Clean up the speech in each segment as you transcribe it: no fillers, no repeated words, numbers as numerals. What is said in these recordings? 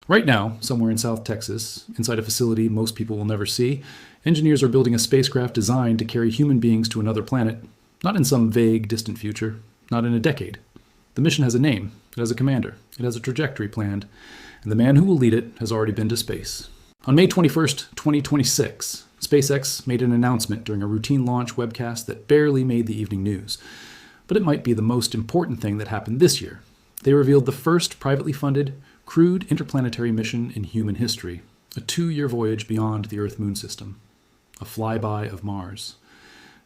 Right now, somewhere in South Texas, inside a facility most people will never see, engineers are building a spacecraft designed to carry human beings to another planet, not in some vague, distant future, not in a decade. The mission has a name, it has a commander, it has a trajectory planned, and the man who will lead it has already been to space. On May 21st, 2026, SpaceX made an announcement during a routine launch webcast that barely made the evening news. But it might be the most important thing that happened this year. They revealed the first privately funded, crewed interplanetary mission in human history, a 2-year voyage beyond the Earth-Moon system, a flyby of Mars.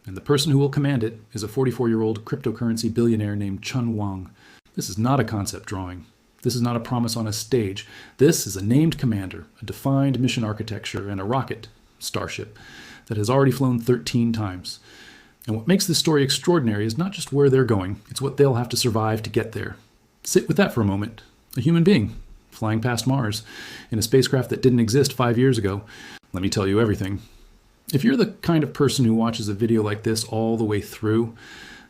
And the person who will command it is a 44-year-old cryptocurrency billionaire named Chun Wang. This is not a concept drawing. This is not a promise on a stage. This is a named commander, a defined mission architecture, and a rocket, Starship, that has already flown 13 times. And what makes this story extraordinary is not just where they're going, it's what they'll have to survive to get there. Sit with that for a moment. A human being, flying past Mars, in a spacecraft that didn't exist 5 years ago. Let me tell you everything. If you're the kind of person who watches a video like this all the way through,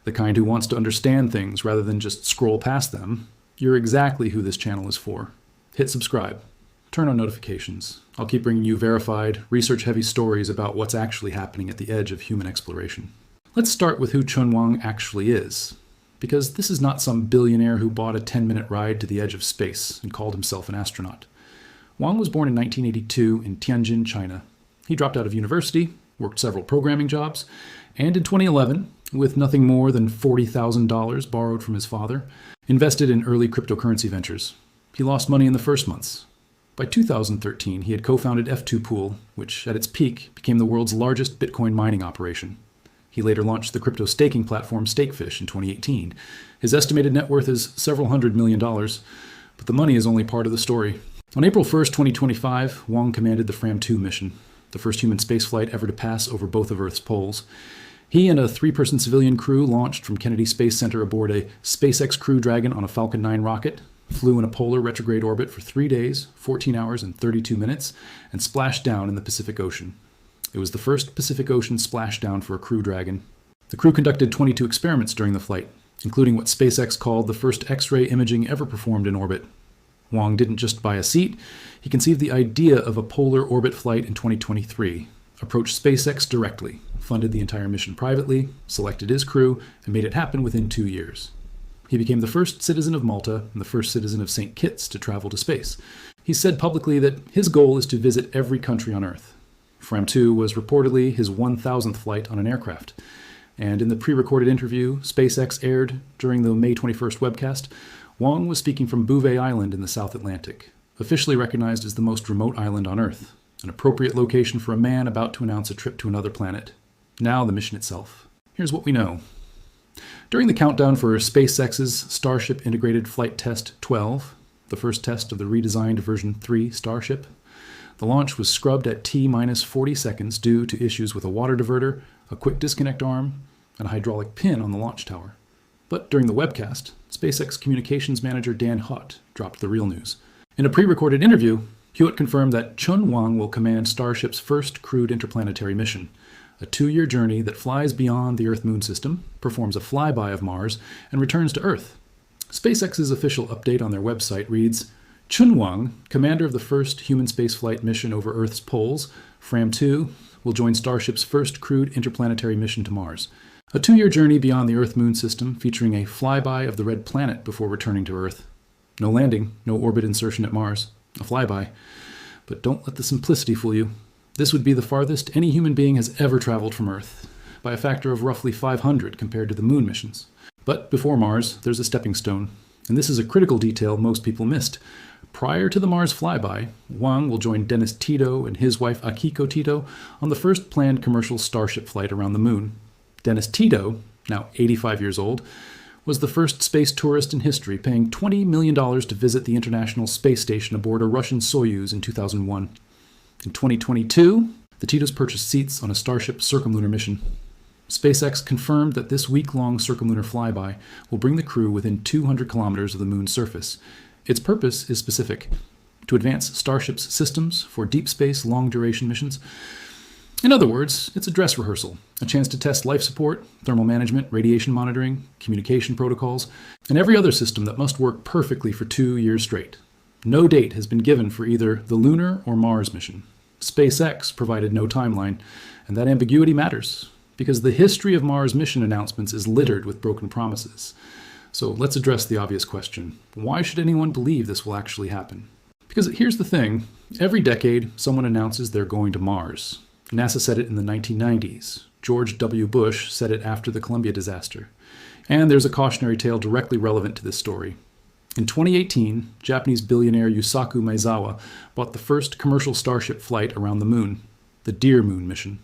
the kind who wants to understand things rather than just scroll past them, you're exactly who this channel is for. Hit subscribe. Turn on notifications. I'll keep bringing you verified, research-heavy stories about what's actually happening at the edge of human exploration. Let's start with who Chun Wang actually is, because this is not some billionaire who bought a 10-minute ride to the edge of space and called himself an astronaut. Wang was born in 1982 in Tianjin, China. He dropped out of university, worked several programming jobs, and in 2011, with nothing more than $40,000 borrowed from his father, invested in early cryptocurrency ventures. He lost money in the first months. By 2013, he had co-founded F2 Pool, which at its peak became the world's largest Bitcoin mining operation. He later launched the crypto staking platform Stakefish in 2018. His estimated net worth is several $100 million, but the money is only part of the story. On April 1st, 2025, Wang commanded the Fram-2 mission, the first human spaceflight ever to pass over both of Earth's poles. He and a 3-person civilian crew launched from Kennedy Space Center aboard a SpaceX Crew Dragon on a Falcon 9 rocket, flew in a polar retrograde orbit for 3 days, 14 hours, and 32 minutes, and splashed down in the Pacific Ocean. It was the first Pacific Ocean splashdown for a Crew Dragon. The crew conducted 22 experiments during the flight, including what SpaceX called the first X-ray imaging ever performed in orbit. Wang didn't just buy a seat, he conceived the idea of a polar orbit flight in 2023, approached SpaceX directly, funded the entire mission privately, selected his crew, and made it happen within 2 years. He became the first citizen of Malta and the first citizen of St. Kitts to travel to space. He said publicly that his goal is to visit every country on Earth. Fram-2 was reportedly his 1,000th flight on an aircraft. And in the pre-recorded interview SpaceX aired during the May 21st webcast, Wang was speaking from Bouvet Island in the South Atlantic, officially recognized as the most remote island on Earth, an appropriate location for a man about to announce a trip to another planet. Now the mission itself. Here's what we know. During the countdown for SpaceX's Starship Integrated Flight Test 12, the first test of the redesigned version 3 Starship, the launch was scrubbed at T-minus 40 seconds due to issues with a water diverter, a quick disconnect arm, and a hydraulic pin on the launch tower. But during the webcast, SpaceX communications manager Dan Hutt dropped the real news. In a pre-recorded interview, Hewitt confirmed that Chun Wang will command Starship's first crewed interplanetary mission, a 2-year journey that flies beyond the Earth-Moon system, performs a flyby of Mars, and returns to Earth. SpaceX's official update on their website reads, Chun Wang, commander of the first human spaceflight mission over Earth's poles, Fram-2, will join Starship's first crewed interplanetary mission to Mars. A 2-year journey beyond the Earth-Moon system featuring a flyby of the red planet before returning to Earth. No landing, no orbit insertion at Mars. A flyby. But don't let the simplicity fool you. This would be the farthest any human being has ever traveled from Earth, by a factor of roughly 500 compared to the Moon missions. But before Mars, there's a stepping stone, and this is a critical detail most people missed. Prior to the Mars flyby, Wang will join Dennis Tito and his wife Akiko Tito on the first planned commercial Starship flight around the Moon. Dennis Tito, now 85 years old, was the first space tourist in history, paying $20 million to visit the International Space Station aboard a Russian Soyuz in 2001. In 2022, the Titos purchased seats on a Starship circumlunar mission. SpaceX confirmed that this week-long circumlunar flyby will bring the crew within 200 kilometers of the Moon's surface. Its purpose is specific: to advance Starship's systems for deep space long-duration missions. In other words, it's a dress rehearsal, a chance to test life support, thermal management, radiation monitoring, communication protocols, and every other system that must work perfectly for 2 years straight. No date has been given for either the lunar or Mars mission. SpaceX provided no timeline, and that ambiguity matters because the history of Mars mission announcements is littered with broken promises. So let's address the obvious question. Why should anyone believe this will actually happen? Because here's the thing. Every decade, someone announces they're going to Mars. NASA said it in the 1990s. George W. Bush said it after the Columbia disaster. And there's a cautionary tale directly relevant to this story. In 2018, Japanese billionaire Yusaku Maezawa bought the first commercial Starship flight around the moon, the Deer Moon mission.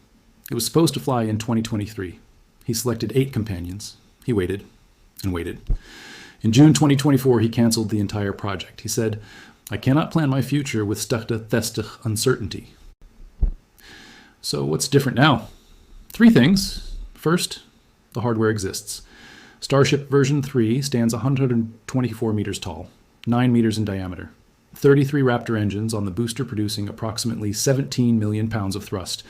It was supposed to fly in 2023. He selected 8 companions. He waited and waited. In June 2024, he canceled the entire project. He said, "I cannot plan my future with stachta uncertainty." So what's different now? 3 things. First, the hardware exists. Starship version 3 stands 124 meters tall, 9 meters in diameter. 33 Raptor engines on the booster producing approximately 17 million pounds of thrust.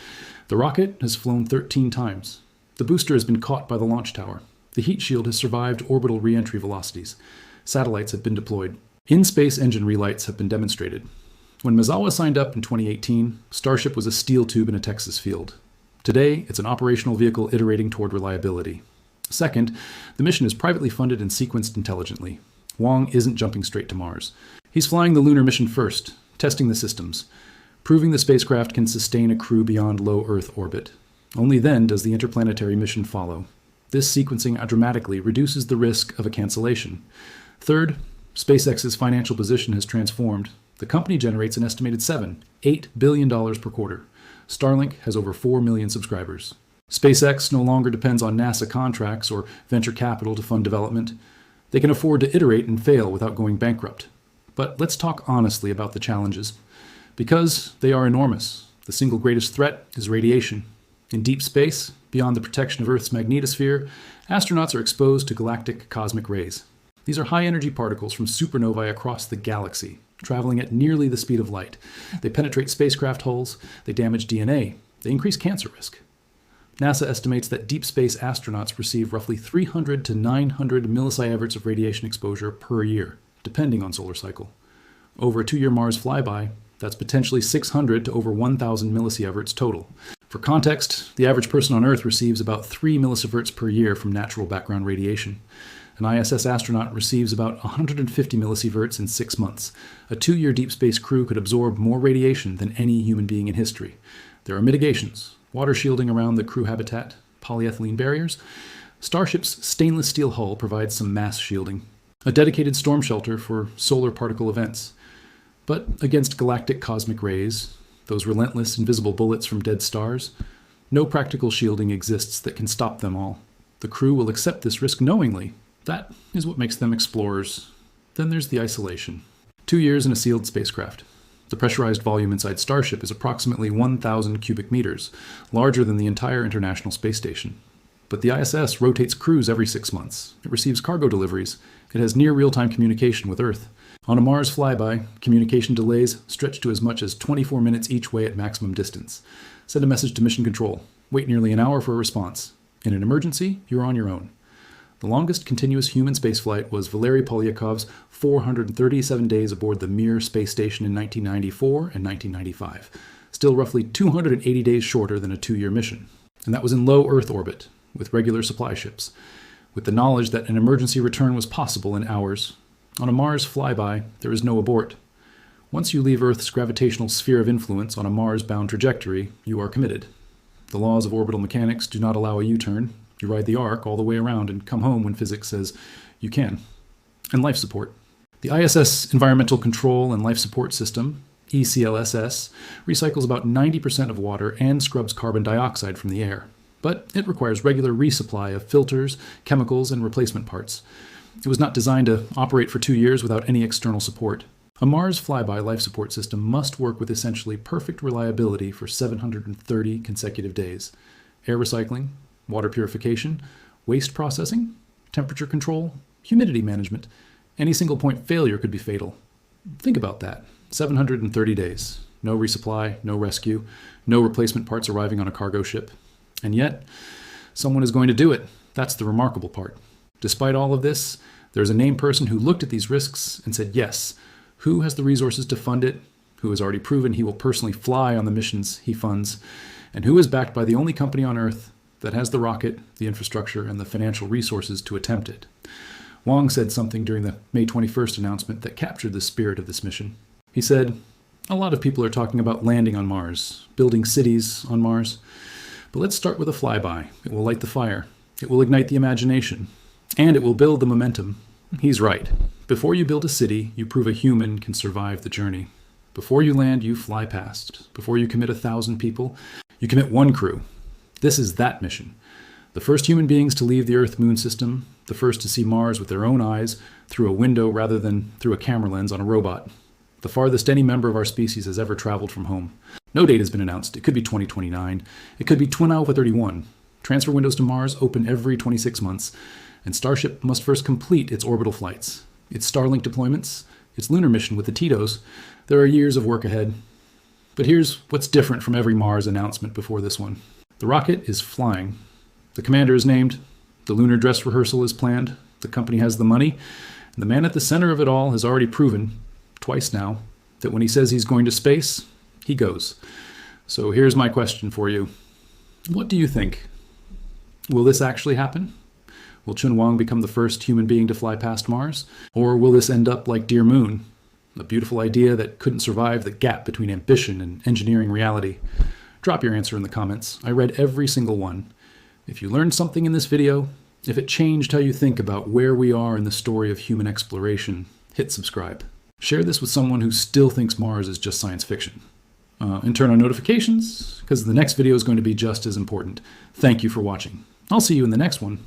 The rocket has flown 13 times. The booster has been caught by the launch tower. The heat shield has survived orbital re-entry velocities. Satellites have been deployed. In-space engine relights have been demonstrated. When Maezawa signed up in 2018, Starship was a steel tube in a Texas field. Today, it's an operational vehicle iterating toward reliability. Second, the mission is privately funded and sequenced intelligently. Wang isn't jumping straight to Mars. He's flying the lunar mission first, testing the systems, proving the spacecraft can sustain a crew beyond low Earth orbit. Only then does the interplanetary mission follow. This sequencing dramatically reduces the risk of a cancellation. Third, SpaceX's financial position has transformed. The company generates an estimated $8 billion per quarter. Starlink has over 4 million subscribers. SpaceX no longer depends on NASA contracts or venture capital to fund development. They can afford to iterate and fail without going bankrupt. But let's talk honestly about the challenges. Because they are enormous. The single greatest threat is radiation. In deep space, beyond the protection of Earth's magnetosphere, astronauts are exposed to galactic cosmic rays. These are high-energy particles from supernovae across the galaxy, traveling at nearly the speed of light. They penetrate spacecraft hulls, they damage DNA, they increase cancer risk. NASA estimates that deep space astronauts receive roughly 300 to 900 millisieverts of radiation exposure per year, depending on solar cycle. Over a 2-year Mars flyby, that's potentially 600 to over 1,000 millisieverts total. For context, the average person on Earth receives about 3 millisieverts per year from natural background radiation. An ISS astronaut receives about 150 millisieverts in 6 months. A 2-year deep space crew could absorb more radiation than any human being in history. There are mitigations: water shielding around the crew habitat, polyethylene barriers. Starship's stainless steel hull provides some mass shielding. A dedicated storm shelter for solar particle events. But against galactic cosmic rays, those relentless invisible bullets from dead stars, no practical shielding exists that can stop them all. The crew will accept this risk knowingly. That is what makes them explorers. Then there's the isolation. 2 years in a sealed spacecraft. The pressurized volume inside Starship is approximately 1,000 cubic meters, larger than the entire International Space Station. But the ISS rotates crews every 6 months. It receives cargo deliveries. It has near real-time communication with Earth. On a Mars flyby, communication delays stretch to as much as 24 minutes each way at maximum distance. Send a message to mission control. Wait nearly an hour for a response. In an emergency, you're on your own. The longest continuous human spaceflight was Valery Polyakov's 437 days aboard the Mir space station in 1994 and 1995. Still roughly 280 days shorter than a 2-year mission. And that was in low Earth orbit, with regular supply ships, with the knowledge that an emergency return was possible in hours. On a Mars flyby, there is no abort. Once you leave Earth's gravitational sphere of influence on a Mars-bound trajectory, you are committed. The laws of orbital mechanics do not allow a U-turn. You ride the arc all the way around and come home when physics says you can. And life support. The ISS Environmental Control and Life Support System, ECLSS, recycles about 90% of water and scrubs carbon dioxide from the air. But it requires regular resupply of filters, chemicals, and replacement parts. It was not designed to operate for 2 years without any external support. A Mars flyby life support system must work with essentially perfect reliability for 730 consecutive days. Air recycling, water purification, waste processing, temperature control, humidity management. Any single point failure could be fatal. Think about that. 730 days. No resupply, no rescue, no replacement parts arriving on a cargo ship. And yet, someone is going to do it. That's the remarkable part. Despite all of this, there's a named person who looked at these risks and said, yes, Who has the resources to fund it? Who has already proven he will personally fly on the missions he funds? And who is backed by the only company on Earth that has the rocket, the infrastructure, and the financial resources to attempt it? Wang said something during the May 21st announcement that captured the spirit of this mission. He said, "A lot of people are talking about landing on Mars, building cities on Mars. But let's start with a flyby. It will light the fire. It will ignite the imagination. And it will build the momentum." He's right. Before you build a city, you prove a human can survive the journey. Before you land, you fly past. Before you commit 1,000 people, you commit one crew. This is that mission. The first human beings to leave the Earth-Moon system, the first to see Mars with their own eyes through a window rather than through a camera lens on a robot. The farthest any member of our species has ever traveled from home. No date has been announced. It could be 2029. It could be 2031. Transfer windows to Mars open every 26 months, and Starship must first complete its orbital flights, its Starlink deployments, its lunar mission with the Titos. There are years of work ahead. But here's what's different from every Mars announcement before this one. The rocket is flying. The commander is named. The lunar dress rehearsal is planned. The company has the money. And the man at the center of it all has already proven, twice now, that when he says he's going to space, he goes. So here's my question for you. What do you think? Will this actually happen? Will Chun Wang become the first human being to fly past Mars? Or will this end up like Dear Moon, a beautiful idea that couldn't survive the gap between ambition and engineering reality? Drop your answer in the comments. I read every single one. If you learned something in this video, if it changed how you think about where we are in the story of human exploration, hit subscribe. Share this with someone who still thinks Mars is just science fiction. And turn on notifications, because the next video is going to be just as important. Thank you for watching. I'll see you in the next one.